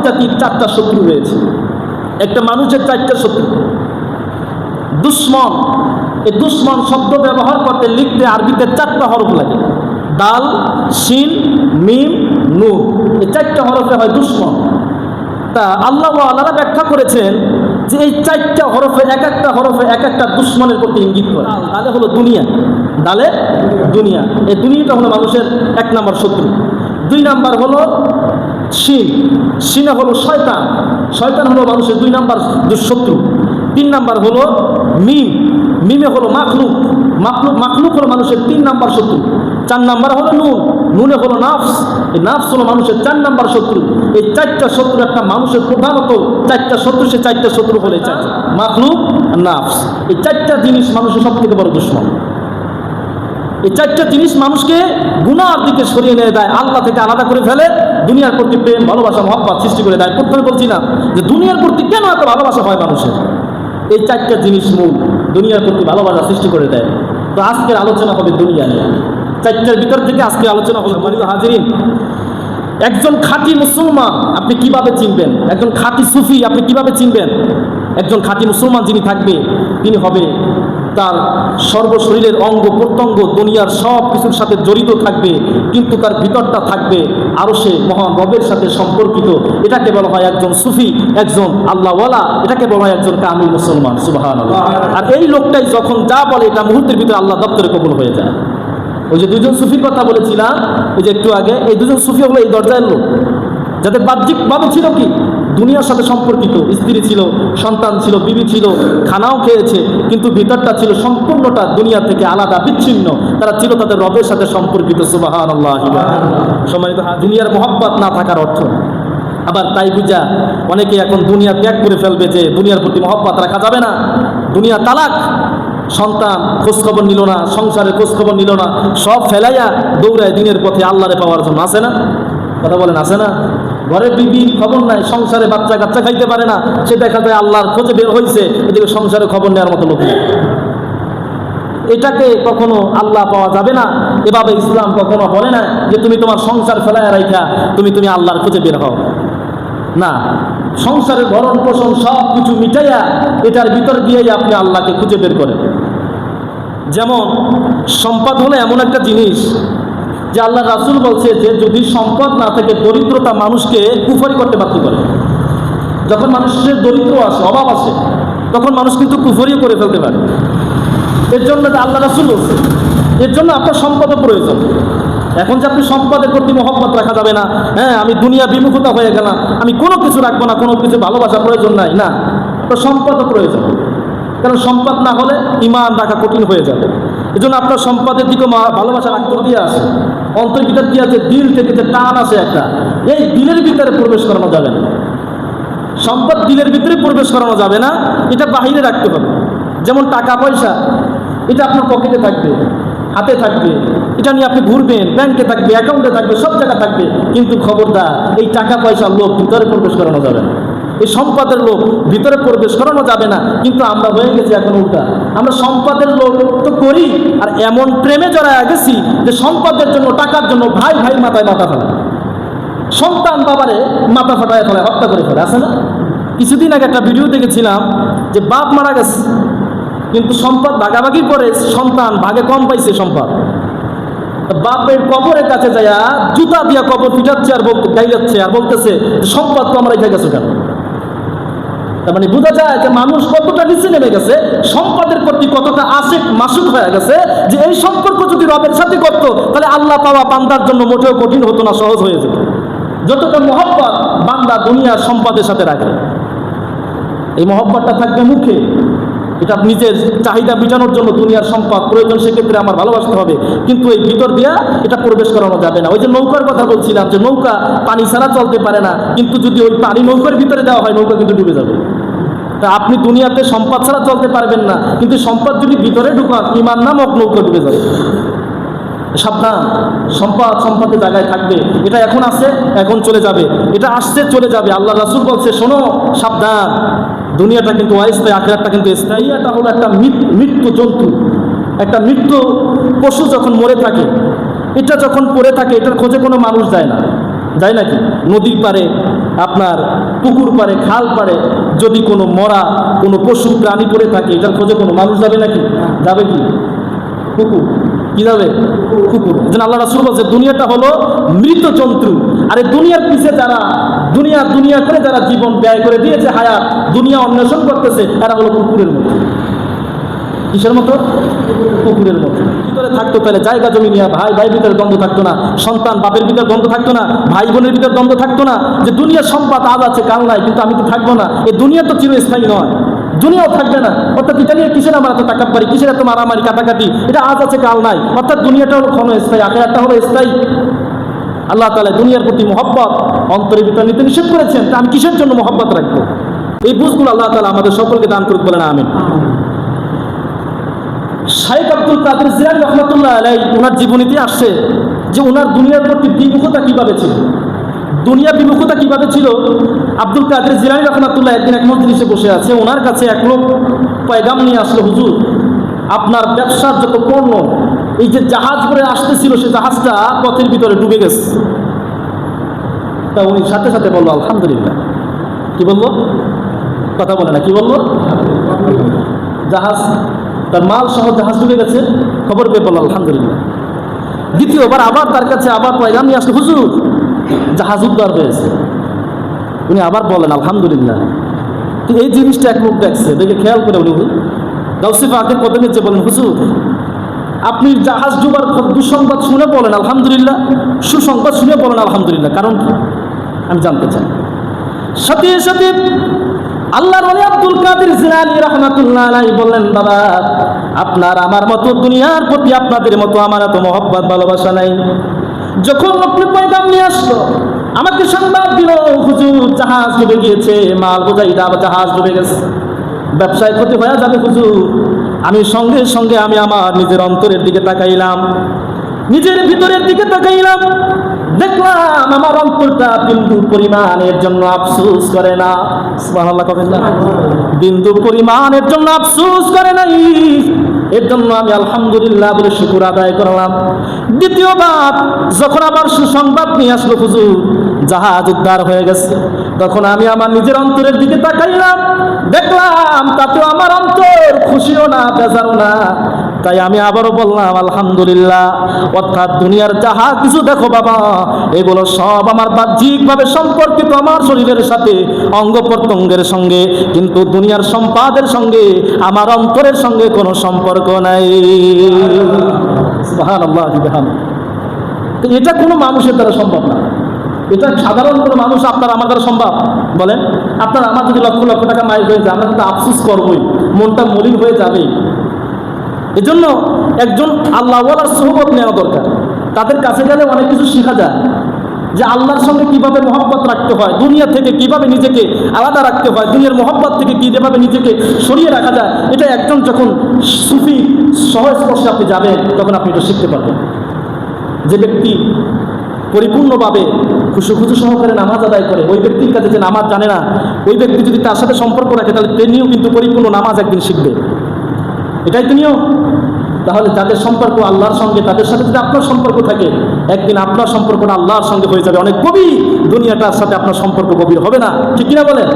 জাতির 4টা শত্রু রয়েছে। একটা মানুষের 4টা শত্রু। দুশ্মন, এই দুশ্মন শব্দ ব্যবহার করতে লিখতে আরবিতে 4টা হরফ লাগে, দাল, শিন, মিম, নুন। এই 4টা হরফে হয় দুশ্মন। তা আল্লাহ আল্লাহরা ব্যাখ্যা করেছেন যে এই 4টা হরফে এক একটা হরফে এক একটা দুশ্মনের প্রতি ইঙ্গিত করে। দালে হলো দুনিয়া, দালে দুনিয়া, এই দুনিয়াটা হলো মানুষের 1 নম্বর শত্রু। 2 নম্বর হলো শিন, শিনে হলো শয়তান, শয়তান হলো মানুষের 2 নম্বর দুঃশত্রু। 3 নম্বর হলো মিম, মিমে হলো মাখলুক, মাখলুক হলো মানুষের 3 নম্বর শত্রু। 4 নম্বর হলো নুন, নুনে হলো নাফস, এই নাফস হলো মানুষের 4 নম্বর শত্রু। এই 4টা শত্রু একটা মানুষের প্রধানত 4টা শত্রু, সে 4টা শত্রু হলে 4 মাখলুক, নাফস, এই 4টা জিনিস মানুষের সব থেকে বড় দুশ্মন। এই 4টা জিনিস মানুষকে গুনার দিকে সরিয়ে নিয়ে দেয়, আল্লাহ থেকে আলাদা করে ফেলে, দুনিয়ার প্রতি প্রেম, ভালোবাসা, মহব্বত সৃষ্টি করে দেয়। প্রথমে বলছি না যে দুনিয়ার প্রতি কেন এত ভালোবাসা হয় মানুষের, এই 4টা জিনিস মূল দুনিয়ার প্রতি ভালোবাসা সৃষ্টি করে দেয়। তো আজকের আলোচনা হবে দুনিয়া নিয়ে, 4টার ভিতর থেকে আজকে আলোচনা হবে। হাজিরিন, একজন খাঁটি মুসলমান আপনি কিভাবে চিনবেন? একজন খাঁটি সুফি আপনি কিভাবে চিনবেন? একজন খাঁটি মুসলমান যিনি থাকবে তিনি হবে তার সর্বশরীরের অঙ্গ প্রত্যঙ্গ দুনিয়ার সব কিছুর সাথে জড়িত থাকবে, কিন্তু তার ভিতরটা থাকবে আরো সে মহান রবের সাথে সম্পর্কিত। এটাকে বলা হয় একজন সুফি, একজন আল্লাহওয়ালা, এটাকে বলা হয় একজন কামিল মুসলমান। সুবহানাল্লাহ। আর এই লোকটাই যখন যা বলে এটা মুহূর্তের ভিতরে আল্লাহ দপ্তরে কবুল হয়ে যায়। ওই যে 2জন সুফির কথা বলেছিলাম ওই যে একটু আগে, এই 2জন সুফি হলো এই দরজার লোক যাদের বাহ্যিকভাবে ছিল কি দুনিয়ার সাথে সম্পর্কিত, স্ত্রী ছিল, সন্তান ছিল, বিবি ছিল, খানাও খেয়েছে, কিন্তু ভিতরটা ছিল সম্পূর্ণটা দুনিয়া থেকে আলাদা, বিচ্ছিন্ন। তারা ছিল তাদের রবের সাথে সম্পর্কিত। সুবহানাল্লাহ। সম্মানিত, দুনিয়ার মহব্বত না থাকার অর্থ আবার তাই বুঝা অনেকে এখন দুনিয়া ত্যাগ করে ফেলবে যে দুনিয়ার প্রতি মহব্বত রাখা যাবে না, দুনিয়া তালাক, সন্তান খোঁজখবর নিল না, সংসারের খোঁজখবর নিল না, সব ফেলাইয়া দৌড়ায় দিনের পথে আল্লাহরে পাওয়ার জন্য। আছে না? কথা বলেন, আছে না? ঘরের বিবির খবর নাই, সংসারে বাচ্চা কাচ্চা খাইতে পারে না, সে দেখা যায় আল্লাহর খোঁজে বের হয়েছে, এদিকে সংসারে খবর নেওয়ার মতো লোক নেই। এটাকে কখনো আল্লাহ পাওয়া যাবে না। এভাবে ইসলাম কখনো বলে না যে তুমি তোমার সংসার ফেলাইয়া রাখা তুমি আল্লাহর খোঁজে বের হও না। সংসারের ভরণ পোষণ সব কিছু মিটাইয়া এটার ভিতর দিয়েই আপনি আল্লাহকে খুঁজে বের করেন। যেমন সম্পদ হলো এমন একটা জিনিস যে আল্লাহ রাসূল বলছে যে যদি সম্পদ না থাকে দরিদ্রতা মানুষকে কুফরি করতে বাধ্য করে। যখন মানুষের দরিদ্র আসে, অভাব আসে, তখন মানুষ কিন্তু কুফরিও করে ফেলতে পারে। এর জন্য আল্লাহ রাসূল বলছে এর জন্য আপনার সম্পদের প্রয়োজন। এখন যে আপনি সম্পদের প্রতি মহব্বত রাখা যাবে না, হ্যাঁ আমি দুনিয়া বিমুখতা হয়ে গেলাম, আমি কোনো কিছু রাখবো না, কোনো কিছু ভালোবাসা প্রয়োজন নাই, না, তো সম্পদও প্রয়োজন। কারণ সম্পদ না হলে ঈমান রাখা কঠিন হয়ে যাবে। এই জন্য আপনার সম্পদের দিকে ভালোবাসার আগ্রহ দিয়ে আসে, অন্তর ভিতর দিয়ে আছে, দিল থেকে যে টান আসে একটা, এই দিলের ভিতরে প্রবেশ করানো যাবে না। সম্পদ দিলের ভিতরে প্রবেশ করানো যাবে না, এটা বাহিরে রাখতে হবে। যেমন টাকা পয়সা, এটা আপনার পকেটে থাকবে, হাতে থাকবে, এটা নিয়ে আপনি ঘুরবেন, ব্যাংকে থাকবে, অ্যাকাউন্টে থাকবে, সব জায়গা থাকবে, কিন্তু খবরদার এই টাকা পয়সার লোক ভিতরে প্রবেশ করানো যাবে না, এই সম্পদের লোক ভিতরে প্রবেশ করানো যাবে না। কিন্তু আমরা হয়ে গেছি এখন উল্টা, আমরা সম্পদের লোক তো করি, আর এমন প্রেমে জড়ায় গেছি যে সম্পদের জন্য, টাকার জন্য ভাই ভাই মাথায় মাথা ফেলে, সন্তান বাবারে মাথা ফাটায় ফেলে, হত্যা করে ফেলে। আছে না? কিছুদিন আগে একটা ভিডিও দেখেছিলাম যে বাপ মারা গেছে, কিন্তু সম্পদ ভাগাভাগির পরে সন্তান ভাগে কম পাইছে সম্পদ। বাপের কবরের কাছে যাইয়া জুতা দিয়া কবর পিটাচ্ছে আর গাইলাচ্ছে আর বলতেছে সম্পদ তো আমরা রেখে গেছো কেন। তার মানে বোঝা যায় যে মানুষ কতটা নিচে নেমে গেছে, সম্পদের প্রতি কতটা আশিক মাসুক হয়ে গেছে, যে এই সম্পর্ক যদি রবের সাথে করতো তাহলে আল্লাহ পাওয়া বান্দার জন্য মোটেও কঠিন হতো না, সহজ হয়ে যেত। যতটা মহব্বত বান্দা দুনিয়ার সম্পদের সাথে রাখে, এই মহব্বতটা থাকবে মুখে, এটা নিজের চাহিদা মিটানোর জন্য দুনিয়ার সম্পদ প্রয়োজন, সেক্ষেত্রে আমার ভালোবাসতে হবে, কিন্তু এই ভিতর দিয়া এটা প্রবেশ করানো যাবে না। ওই যে নৌকার কথা বলছিলাম, যে নৌকা পানি ছাড়া চলতে পারে না, কিন্তু যদি ওই পানি নৌকার ভিতরে দেওয়া হয় নৌকা কিন্তু ডুবে যাবে। তা আপনি দুনিয়াতে সম্পদ ছাড়া চলতে পারবেন না, কিন্তু সম্পদ যদি ভিতরে ঢুকান ঈমান নামক নৌকা ডুবে যাবে। সাবধান, সম্পদ সম্পদের জায়গায় থাকবে, এটা এখন আছে এখন চলে যাবে, এটা আসছে চলে যাবে। আল্লাহ রাসূল বলছে শোনো সাবধান, দুনিয়াটা কিন্তু অস্থায়ী, আখিরাতটা কিন্তু স্থায়ী। এটা হলো একটা মৃত্যু জন্তু, একটা মৃত্যু পশু যখন মরে থাকে, এটা যখন পড়ে থাকে এটার খোঁজে কোনো মানুষ যায় না, যায় নাকি? নদীর পারে আপনার পুকুর পাড়ে, খাল পাড়ে যদি কোনো মরা কোনো পশু প্রাণী পড়ে থাকে, এটার খোঁজে কোনো মানুষ যাবে নাকি? যাবে কি? কুকুর কি যাবে? কুকুর। যেন আল্লাহ রাসূল বলছে দুনিয়াটা হলো মৃত জন্তু, আর এই দুনিয়ার পিছে যারা দুনিয়া দুনিয়া করে যারা জীবন ব্যয় করে দিয়েছে, হায়াত দুনিয়া অন্বেষণ করতেছে, এরা হলো কুকুরের মতো। কিসের মতো? কুকুরের মতো। ভিতরে থাকতো তাহলে জায়গা জমি নিয়ে ভাই ভাই ভিতরে দ্বন্দ্ব থাকতো না, সন্তান বাপের ভিতরে দ্বন্দ্ব থাকতো না, ভাই বোনের ভিতরে দ্বন্দ্ব থাকতো না, যে দুনিয়ার সম্পদ আজ আছে কাল নাই, কিন্তু আমি তো থাকবো না। এই দুনিয়া তো চিরস্থায়ী নয়, দুনিয়াও থাকবে না। অর্থাৎ এটা নিয়ে কিসের আমার এত টাকাবাড়ি, কিসের এত মারামারি কাটাকাটি, এটা আজ আছে কাল নাই। অর্থাৎ দুনিয়াটাও ক্ষণস্থায়ী, আখিরাতটা হলো স্থায়ী। আল্লাহ তাআলা দুনিয়ার প্রতি মহব্বত অন্তরের ভিতর নিতে নিষেধ করেছেন, তা আমি কিসের জন্য মহব্বত রাখবো? এই বুঝগুলো আল্লাহ তাআলা আমাদের সকলকে দান করুক, বলেন আমিন। শাইখ আব্দুল কাদের জিলানী রাহমাতুল্লাহ আলাইহি ওনার জীবনীতে আসছে যে ওনার দুনিয়ার প্রতি বিমুখতা কিভাবে ছিল, দুনিয়া বিমুখতা কিভাবে ছিল। আব্দুল কাদের জিলানী রাহমাতুল্লাহ একদিন এক মজলিসে বসে আছে, ওনার কাছে এক লোক পয়গাম নিয়ে আসলো, হুজুর আপনার ব্যবসার যত পণ্য এই যে জাহাজ করে আসতেছিল, সে জাহাজটা পথের ভিতরে ডুবে গেছে। তা উনি সাথে সাথে বললো আলহামদুলিল্লাহ। কি বললো? কথা বলে না, কি বললো? জাহাজ, তার মাল সহ জাহাজ ডুবে গেছে, খবর পেয়ে বলল আলহামদুলিল্লাহ। দ্বিতীয়বার আবার তার কাছে আবার পয়গাম নিয়ে আসলো, হুজুর জাহাজ উদ্ধার হয়েছে। উনি আবার বলেন আলহামদুলিল্লাহ। তো এই জিনিসটা এক লোক দেখছে, দেখে খেয়াল করে উনি গাউসে পাকের পদে নিচে বলেন, হুজুর আপনি জাহাজ ডুবার দুঃসংবাদ শুনে বলেন আলহামদুলিল্লাহ, সুসংবাদ শুনে বলেন আলহামদুলিল্লাহ, কারণ কি আমি জানতে চাই। সাথে সাথে আল্লাহর ওলি আব্দুল কাদের জিলানী রাহমাতুল্লাহ আলাইহি বললেন, বাবা আপনার আমার মতো দুনিয়ার প্রতি আপনাদের মতো আমার এত মহব্বত ভালোবাসা নাই। যখন আপনি পয়গাম নিয়ে আসলো, আমাকে সংবাদ দিল হুজুর জাহাজ ডুবে গিয়েছে, মাল বোঝাই জাহাজ ডুবে গেছে, ব্যবসায় ক্ষতি হয়ে যাবে হুজুর। আমি সঙ্গে সঙ্গে আমি আমার নিজের অন্তরের দিকে তাকাইলাম, নিজের ভিতরের দিকে তাকাইলাম, দেখলাম আমার অন্তরটা বিন্দু পরিমাণের জন্য আফসোস করে না। সুবহানাল্লাহ, কবেন না? বিন্দু পরিমাণের জন্য আফসোস করে নাই। এর জন্য আমি আলহামদুলিল্লাহ বলে শুকর আদায় করলাম। দ্বিতীয়বার যখন আবার সুসংবাদ নিয়ে আসলো হুজুর জাহাজ উদ্ধার হয়ে গেছে, তখন আমি আমার নিজের অন্তরের দিকে তাকাইলাম, দেখলাম তাতেও আমার অন্তর খুশিও না বেজারও না। তাই আমি আবারও বললাম আলহামদুলিল্লাহ। অর্থাৎ দুনিয়ার যাহা কিছু দেখো বাবা, এগুলো সব আমার বাহ্যিকভাবে সম্পর্কিত আমার শরীরের সাথে, অঙ্গ প্রত্যঙ্গের সঙ্গে, কিন্তু দুনিয়ার সম্পদের সঙ্গে আমার অন্তরের সঙ্গে কোনো সম্পর্ক নাই। সুবহানাল্লাহ। এটা কোনো মানুষের দ্বারা সম্ভব না, এটা সাধারণ কোনো মানুষ আপনার আমার দ্বারা সম্ভব? বলেন, আপনার আমার যদি লক্ষ লক্ষ টাকা মাইল হয়ে যায়, আমরা কিন্তু আফসোস করবই, মনটা মলিন হয়ে যাবে। এজন্য একজন আল্লাহওয়ালার সোহবত নেওয়া দরকার। তাদের কাছে গেলে অনেক কিছু শেখা যায়, যে আল্লাহর সঙ্গে কিভাবে মহব্বত রাখতে হয়, দুনিয়া থেকে কিভাবে নিজেকে আলাদা রাখতে হয়, দুনিয়ার মহব্বত থেকে কিভাবে নিজেকে সরিয়ে রাখা যায়। এটা একজন যখন সুফি সহস্পর্শে আপনি যাবেন, তখন আপনি এটা শিখতে পারবেন। যে ব্যক্তি পরিপূর্ণভাবে খুশু সহকারে নামাজ আদায় করে, ওই ব্যক্তির কাছে যে নামাজ জানে না, ওই ব্যক্তি যদি তার সাথে সম্পর্ক রাখে, তাহলে তিনিও কিন্তু পরিপূর্ণ নামাজ একদিন শিখবে। এটাই তো নিয়ম। তাহলে যাদের সম্পর্ক আল্লাহর সঙ্গে, তাদের সাথে যদি আপনার সম্পর্ক থাকে, একদিন আপনার সম্পর্কটা আল্লাহর সঙ্গে হয়ে যাবে অনেক গভীর। দুনিয়াটার সাথে আপনার সম্পর্ক গভীর হবে না, ঠিক কিনা বলেন?